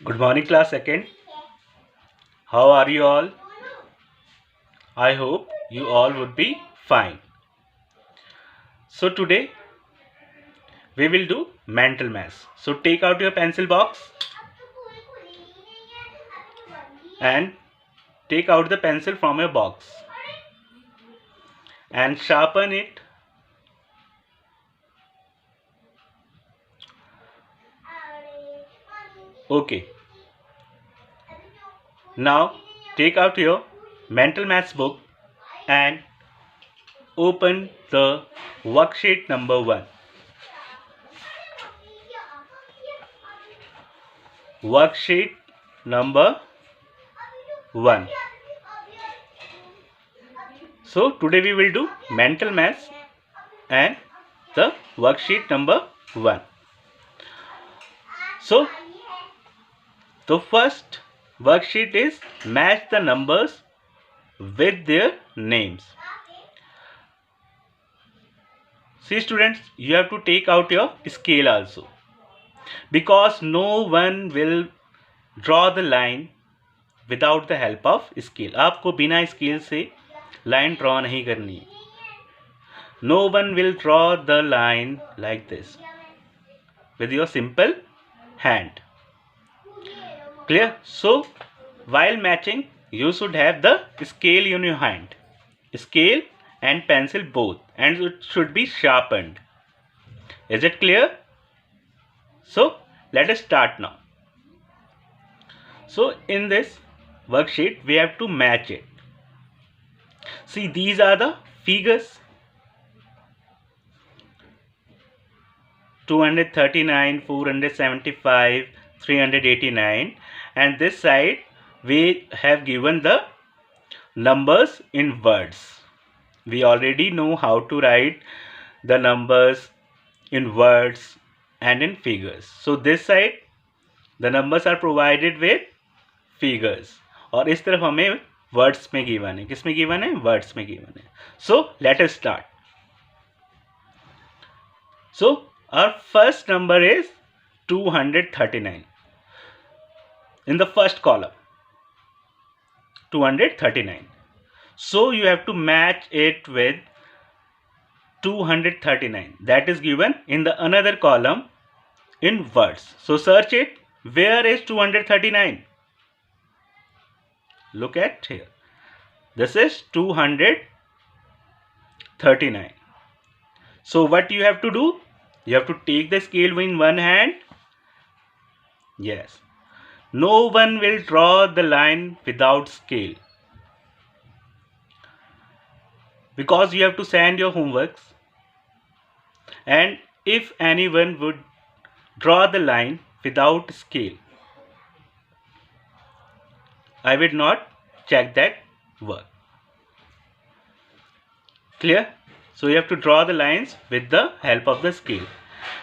Good morning, class second. How are you all? I hope you all would be fine. So today we will do mental maths. So take out your pencil box and take out the pencil from your box and sharpen it. Okay. Now take out your mental maths book and open the worksheet number 1. Worksheet number 1. So today we will do mental maths and the worksheet number 1. So the first worksheet is match the numbers with their names. See students, you have to take out your scale also, because no one will draw the line without the help of scale. आपको बिना scale से line draw नहीं करनी है. No one will draw the line like this with your simple hand. Clear? So while matching, you should have the scale in your hand. Scale and pencil both, and it should be sharpened. Is it clear? So let us start now. So in this worksheet we have to match it. See, these are the figures: 239, 475, 389, and this side we have given the numbers in words. We already know how to write the numbers in words and in figures. So this side the numbers are provided with figures, और इस तरफ हमें words में given है. किस में given है? Words में given है. So let us start. So our first number is 239. In the first column, 239. So you have to match it with 239 that is given in the another column in words. So search it. Where is 239? Look at here. This is 239. So what you have to do? You have to take the scale in one hand. Yes. No one will draw the line without scale, because you have to send your homeworks, and if anyone would draw the line without scale, I will not check that work. Clear? So you have to draw the lines with the help of the scale.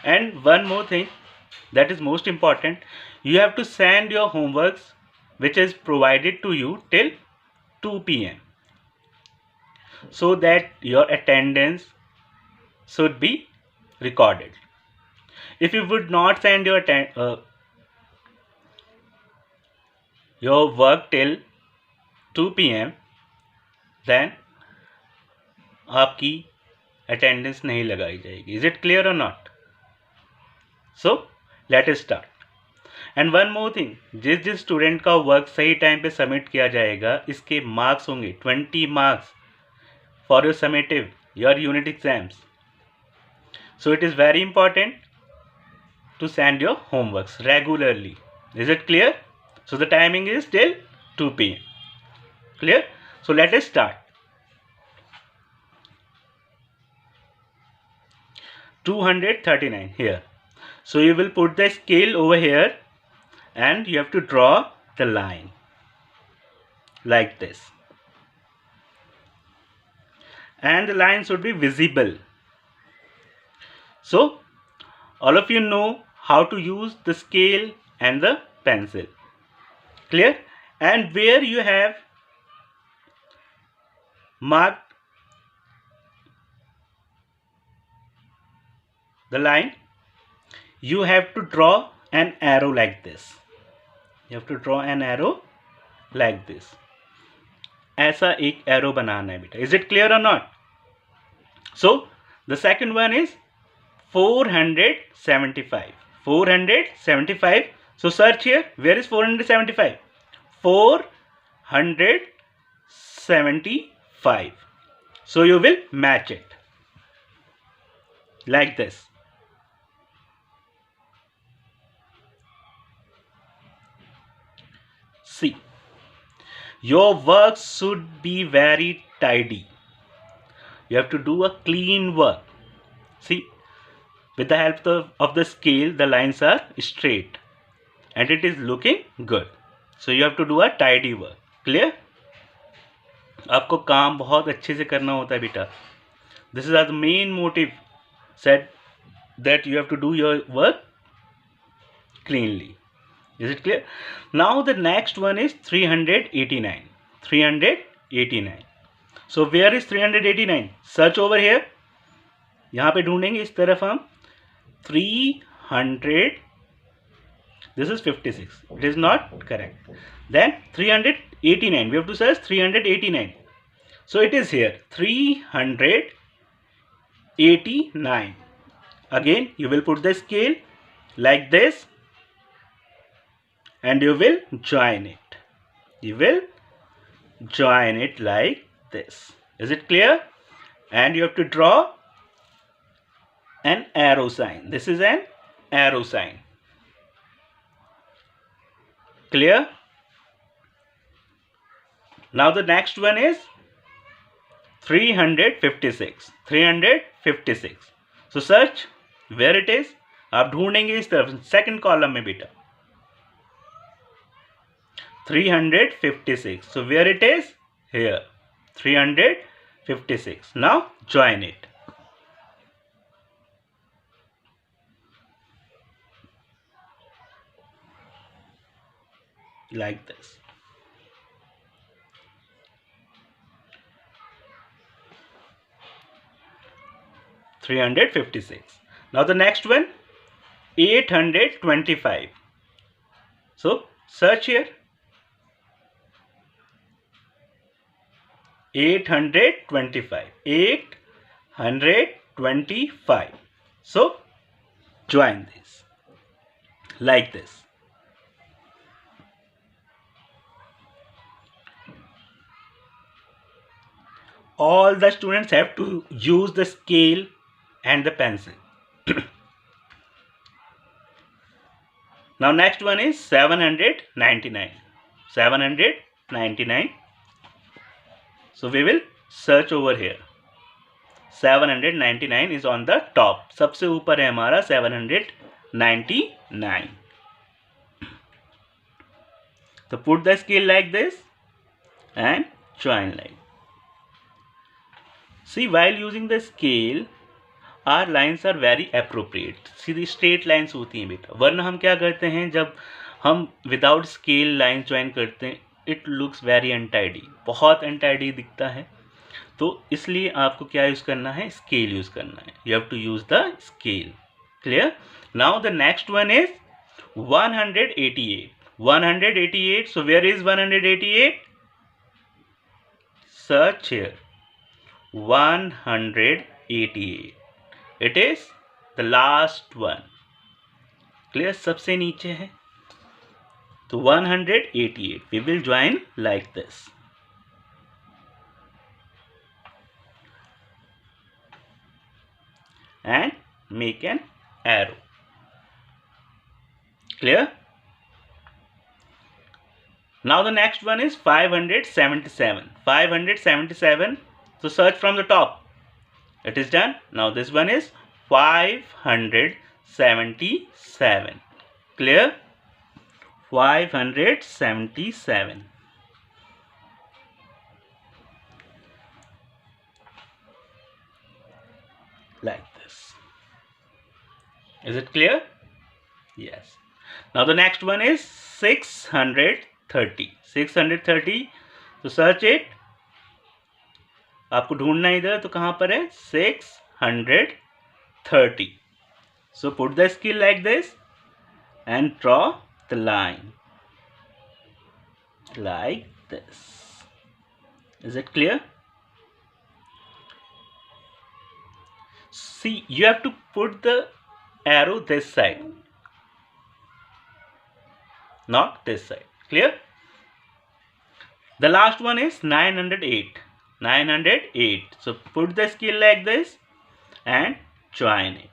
And one more thing that is most important, you have to send your homeworks which is provided to you till 2 p.m. so that your attendance should be recorded. If you would not send your work till 2 p.m, then आपकी attendance नहीं लगाई जाएगी. Is it clear or not? So let us start. And one more thing, जिस student का work सही time पे submit किया जाएगा, इसके मार्क्स होंगे 20 marks for your summative, your unit exams. So it is very important to send your homeworks regularly. Is it clear? So the timing is till 2 p.m. Clear? So let us start. 239 here. So you will put the scale over here and you have to draw the line like this. And the line should be visible. So all of you know how to use the scale and the pencil. Clear? And where you have marked the line, you have to draw an arrow like this. You have to draw an arrow like this. ऐसा एक arrow बनाना है बेटा. Is it clear or not? So the second one is 475. 475. So search here. Where is 475? 475. So you will match it like this. See, your work should be very tidy. You have to do a clean work. See, with the help of the scale, the lines are straight and it is looking good. So you have to do a tidy work. Clear? आपको काम बहुत अच्छे से करना होता है बेटा. This is the main motive said that you have to do your work cleanly. Is it clear? Now the next one is 389. 389. So where is 389? Search over here. यहाँ पे ढूंढेंगे इस तरफ हम 300. This is 56. It is not correct. Then 389. We have to search 389. So it is here 389. Again you will put the scale like this and you will join it. You will join it like this. Is it clear? And you have to draw an arrow sign. This is an arrow sign. Clear? Now the next one is 356. 356. So search where it is. आप ढूंढेंगे इस तरफ second column में बेटा. 356. So where it is? Here. 356. Now join it. Like this. $356. Now the next one, 825. So search here. 825. 825. So join this like this. All the students have to use the scale and the pencil. Now next one is 799. 799. So we will search over here. 799 is on the top. सबसे ऊपर है हमारा 799. So put the scale like this and join line. See, while using the scale, our lines are very appropriate. Sidhi straight lines होती हैं बेटा. वरना हम क्या करते हैं जब हम without scale line join करते हैं, it looks very untidy. बहुत untidy दिखता है. तो इसलिए आपको क्या यूज़ करना है? Scale यूज़ करना है. You have to use the scale. Clear? Now the next one is 188. 188. So where is 188? Search here. 188. It is the last one. Clear? सबसे नीचे है. तो 188. We will join like this. And make an arrow. Clear? Now the next one is 577. 577. So search from the top. It is done. Now this one is 577. Clear? 577. Like this. Is it clear? Yes. Now the next one is 630. 630. So search it. आपको ढूंढना इधर तो कहाँ पर है? 630. So put the scale like this and draw the line. like this. Is it clear? See, you have to put the arrow this side, not this side. Clear? The last one is 908. 908. So put the scale like this and join it.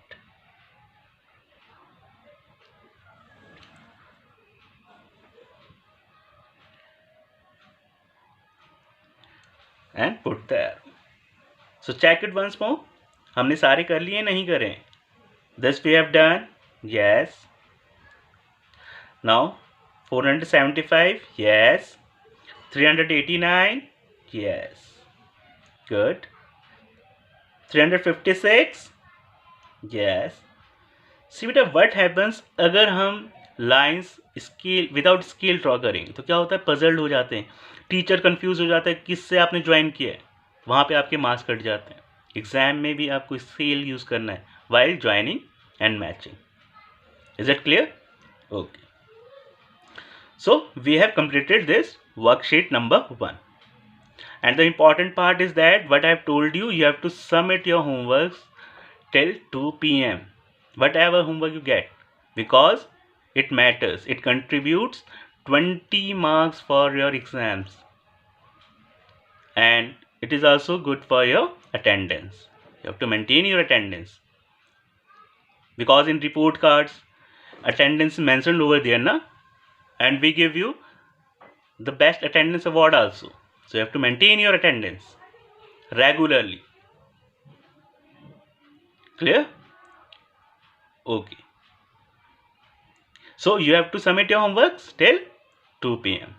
And put the arrow. So check it once more. हमने सारे कर लिए, नहीं करें? This we have done. Yes. Now 475. Yes. 389. Yes. Good. 356. Yes. See बेटा, what happens अगर हम lines scale without scale draw करेंगे तो क्या होता है? पजल्ड हो जाते हैं, टीचर कंफ्यूज हो जाता है किससे आपने ज्वाइन किया है, वहाँ पे आपके मार्क्स कट जाते हैं. एग्जाम में भी आपको स्केल यूज करना है while joining and matching. Is it clear? Okay. So we have completed this worksheet number 1. And the important part is that what I have told you, you have to submit your homeworks till 2 p.m. Whatever homework you get, because it matters. It contributes 20 marks for your exams. And it is also good for your attendance. You have to maintain your attendance. Because in report cards, attendance is mentioned over there, na? And we give you the best attendance award also. So you have to maintain your attendance regularly. Clear? Okay. So you have to submit your homeworks till 2 p.m.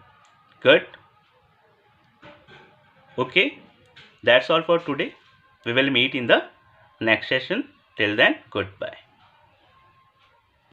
Good. Okay. That's all for today. We will meet in the next session. Till then, goodbye.